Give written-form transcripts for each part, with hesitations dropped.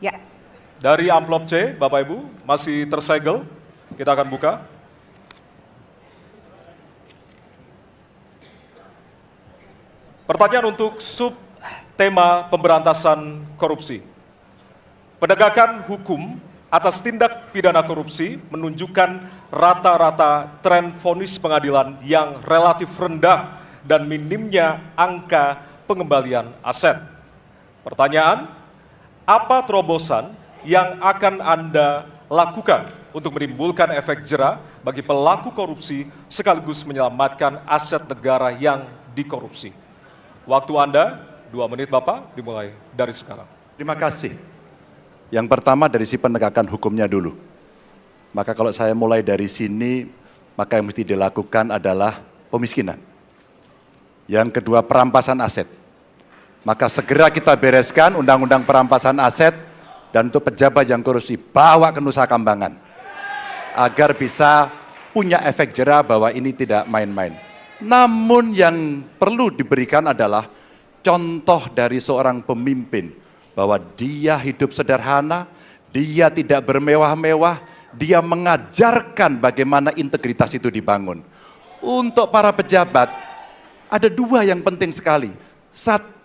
Ya. Dari amplop C, Bapak Ibu, masih tersegel. Kita akan buka. Pertanyaan untuk subtema pemberantasan korupsi. Penegakan hukum atas tindak pidana korupsi menunjukkan rata-rata tren vonis pengadilan yang relatif rendah dan minimnya angka pengembalian aset. Pertanyaan, apa terobosan yang akan Anda lakukan untuk menimbulkan efek jera bagi pelaku korupsi sekaligus menyelamatkan aset negara yang dikorupsi? Waktu Anda 2 menit Bapak, dimulai dari sekarang. Terima kasih. Yang pertama dari si penegakan hukumnya dulu. Maka kalau saya mulai dari sini, maka yang mesti dilakukan adalah pemiskinan. Yang kedua perampasan aset. Maka segera kita bereskan undang-undang perampasan aset dan untuk pejabat yang korupsi bawa ke Nusa Kambangan. Agar bisa punya efek jera bahwa ini tidak main-main. Namun yang perlu diberikan adalah contoh dari seorang pemimpin bahwa dia hidup sederhana, dia tidak bermewah-mewah, dia mengajarkan bagaimana integritas itu dibangun. Untuk para pejabat, ada 2 yang penting sekali. 1,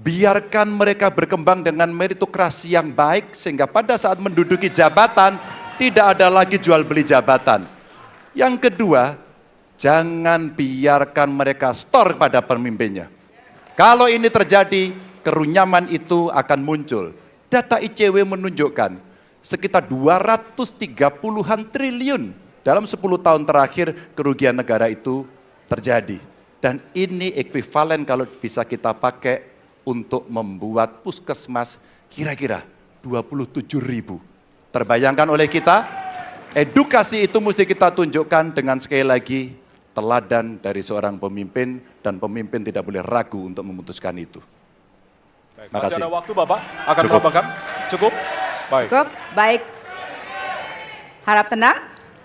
biarkan mereka berkembang dengan meritokrasi yang baik, sehingga pada saat menduduki jabatan, tidak ada lagi jual beli jabatan. Yang kedua, jangan biarkan mereka store pada pemimpinnya. Kalau ini terjadi, kerunyaman itu akan muncul. Data ICW menunjukkan sekitar 230-an triliun dalam 10 tahun terakhir kerugian negara itu terjadi. Dan ini ekuivalen kalau bisa kita pakai untuk membuat puskesmas kira-kira 27.000. Terbayangkan oleh kita, edukasi itu mesti kita tunjukkan dengan sekali lagi teladan dari seorang pemimpin dan pemimpin tidak boleh ragu untuk memutuskan itu. Masih ada waktu Bapak, akan menambahkan? Cukup? Baik. Cukup, baik. Harap tenang.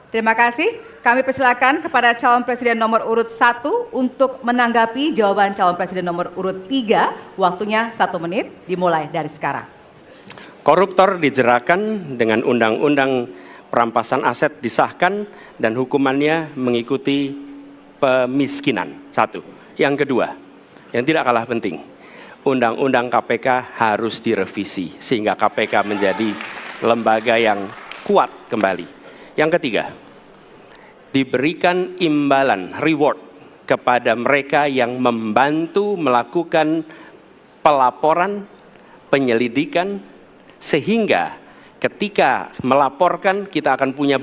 Terima kasih. Kami persilakan kepada calon presiden nomor urut 1 untuk menanggapi jawaban calon presiden nomor urut 3. Waktunya 1 menit, dimulai dari sekarang. Koruptor dijeratkan dengan undang-undang perampasan aset disahkan dan hukumannya mengikuti pemiskinan. 1. Yang kedua, yang tidak kalah penting, Undang-Undang KPK harus direvisi sehingga KPK menjadi lembaga yang kuat kembali. Yang ketiga, diberikan imbalan, reward kepada mereka yang membantu melakukan pelaporan, penyelidikan, sehingga ketika melaporkan kita akan punya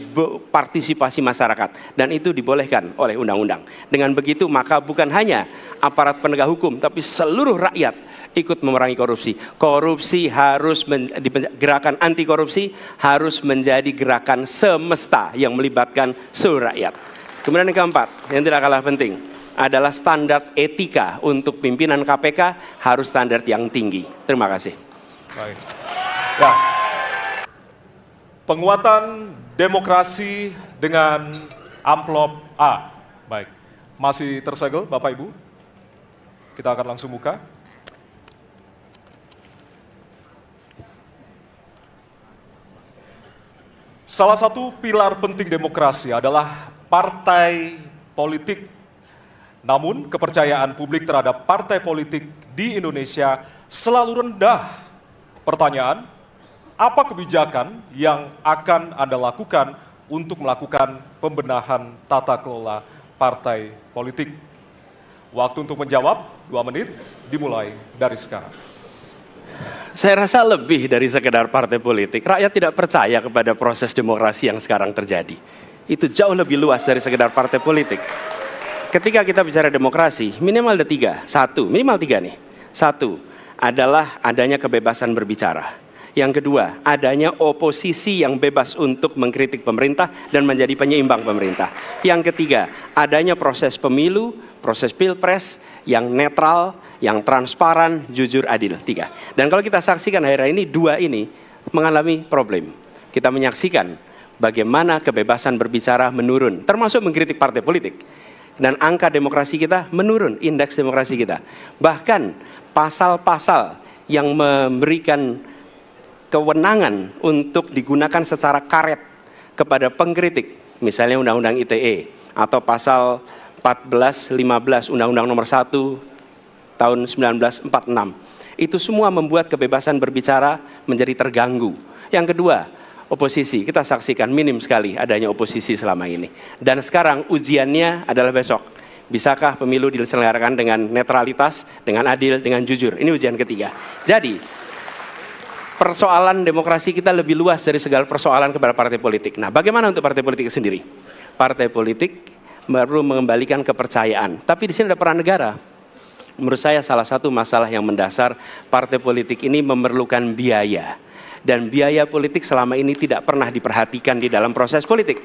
partisipasi masyarakat dan itu dibolehkan oleh undang-undang. Dengan begitu maka bukan hanya aparat penegak hukum tapi seluruh rakyat ikut memerangi korupsi. Korupsi harus gerakan anti korupsi harus menjadi gerakan semesta yang melibatkan seluruh rakyat. Kemudian yang keempat, yang tidak kalah penting adalah standar etika untuk pimpinan KPK harus standar yang tinggi. Terima kasih. Baik. Ya. Penguatan demokrasi dengan amplop A. Baik. Masih tersegel Bapak Ibu? Kita akan langsung buka. Salah satu pilar penting demokrasi adalah partai politik. Namun kepercayaan publik terhadap partai politik di Indonesia selalu rendah. Pertanyaan, apa kebijakan yang akan Anda lakukan untuk melakukan pembenahan tata kelola partai politik? Waktu untuk menjawab 2 menit, dimulai dari sekarang. Saya rasa lebih dari sekedar partai politik. Rakyat tidak percaya kepada proses demokrasi yang sekarang terjadi. Itu jauh lebih luas dari sekedar partai politik. Ketika kita bicara demokrasi, minimal ada 3. 1, minimal 3 nih. 1 adalah adanya kebebasan berbicara. Yang kedua, adanya oposisi yang bebas untuk mengkritik pemerintah dan menjadi penyeimbang pemerintah. Yang ketiga, adanya proses pemilu, proses pilpres yang netral, yang transparan, jujur, adil. 3. Dan kalau kita saksikan akhir-akhir ini, 2 ini mengalami problem. Kita menyaksikan bagaimana kebebasan berbicara menurun, termasuk mengkritik partai politik. Dan angka demokrasi kita menurun, indeks demokrasi kita. Bahkan pasal-pasal yang memberikan kewenangan untuk digunakan secara karet kepada pengkritik, misalnya Undang-Undang ITE atau pasal 14, 15 Undang-Undang Nomor 1 tahun 1946. Itu semua membuat kebebasan berbicara menjadi terganggu. Yang kedua, oposisi. Kita saksikan minim sekali adanya oposisi selama ini. Dan sekarang ujiannya adalah besok. Bisakah pemilu diselenggarakan dengan netralitas, dengan adil, dengan jujur? Ini ujian ketiga. Jadi, persoalan demokrasi kita lebih luas dari segala persoalan kepada partai politik. Nah, bagaimana untuk partai politik sendiri? Partai politik perlu mengembalikan kepercayaan. Tapi di sini ada peran negara. Menurut saya salah satu masalah yang mendasar partai politik ini memerlukan biaya. Dan biaya politik selama ini tidak pernah diperhatikan di dalam proses politik.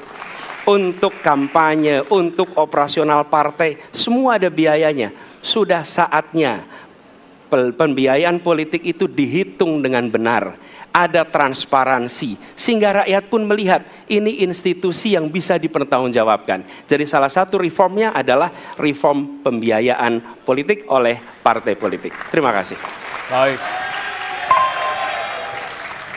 Untuk kampanye, untuk operasional partai, semua ada biayanya. Sudah saatnya pembiayaan politik itu dihitung dengan benar. Ada transparansi, sehingga rakyat pun melihat ini institusi yang bisa dipertanggungjawabkan. Jadi salah satu reformnya adalah reform pembiayaan politik oleh partai politik. Terima kasih. Baik.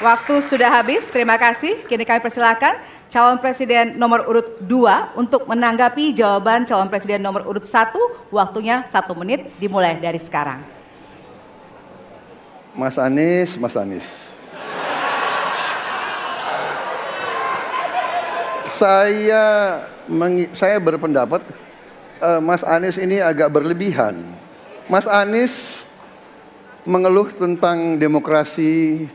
Waktu sudah habis, terima kasih. Kini kami persilakan calon presiden nomor urut 2 untuk menanggapi jawaban calon presiden nomor urut 1. Waktunya 1 menit, dimulai dari sekarang. Mas Anies. Saya berpendapat Mas Anies ini agak berlebihan. Mas Anies mengeluh tentang demokrasi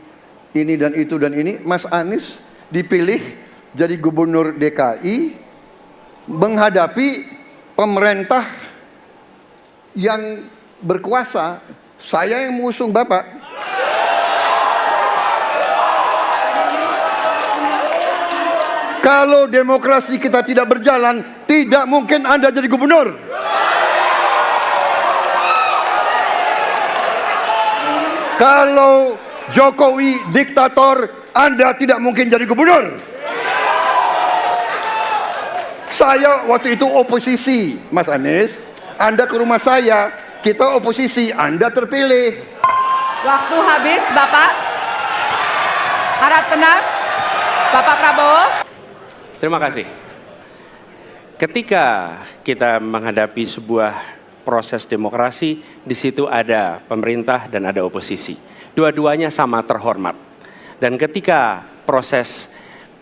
ini dan itu dan ini. Mas Anies dipilih jadi gubernur DKI menghadapi pemerintah yang berkuasa. Saya yang mengusung Bapak. Kalau demokrasi kita tidak berjalan, tidak mungkin Anda jadi gubernur. Kalau Jokowi diktator, Anda tidak mungkin jadi gubernur. Saya waktu itu oposisi, Mas Anies. Anda ke rumah saya, kita oposisi, Anda terpilih. Waktu habis, Bapak. Harap tenang. Bapak Prabowo. Terima kasih. Ketika kita menghadapi sebuah proses demokrasi, di situ ada pemerintah dan ada oposisi. Dua-duanya sama terhormat. Dan ketika proses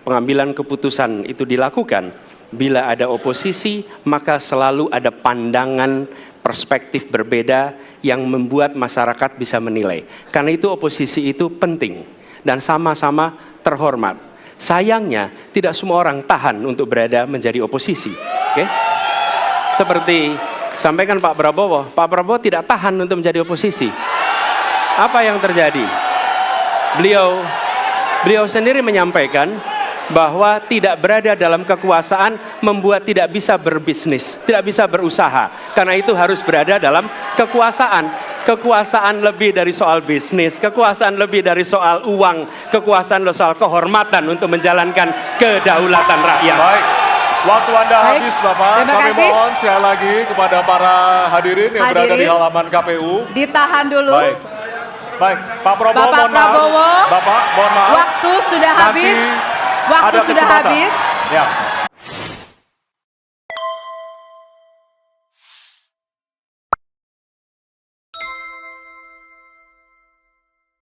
pengambilan keputusan itu dilakukan, bila ada oposisi, maka selalu ada pandangan perspektif berbeda yang membuat masyarakat bisa menilai. Karena itu oposisi itu penting dan sama-sama terhormat. Sayangnya tidak semua orang tahan untuk berada menjadi oposisi. Oke? Seperti sampaikan Pak Prabowo tidak tahan untuk menjadi oposisi. Apa yang terjadi? Beliau sendiri menyampaikan bahwa tidak berada dalam kekuasaan membuat tidak bisa berbisnis, tidak bisa berusaha. Karena itu harus berada dalam kekuasaan. Kekuasaan lebih dari soal bisnis, kekuasaan lebih dari soal uang, kekuasaan soal kehormatan untuk menjalankan kedaulatan rakyat. Baik, waktu Anda Baik. habis Bapak. Terima Kami kasih. mohon sekali lagi kepada para hadirin yang berada di Hadirin. halaman KPU. Ditahan dulu. Baik, baik. Pak Prabowo, Bapak mohon maaf. Prabowo. Bapak, mohon maaf. Waktu sudah Nanti habis. Waktu ada sudah kesempatan. habis. Ya.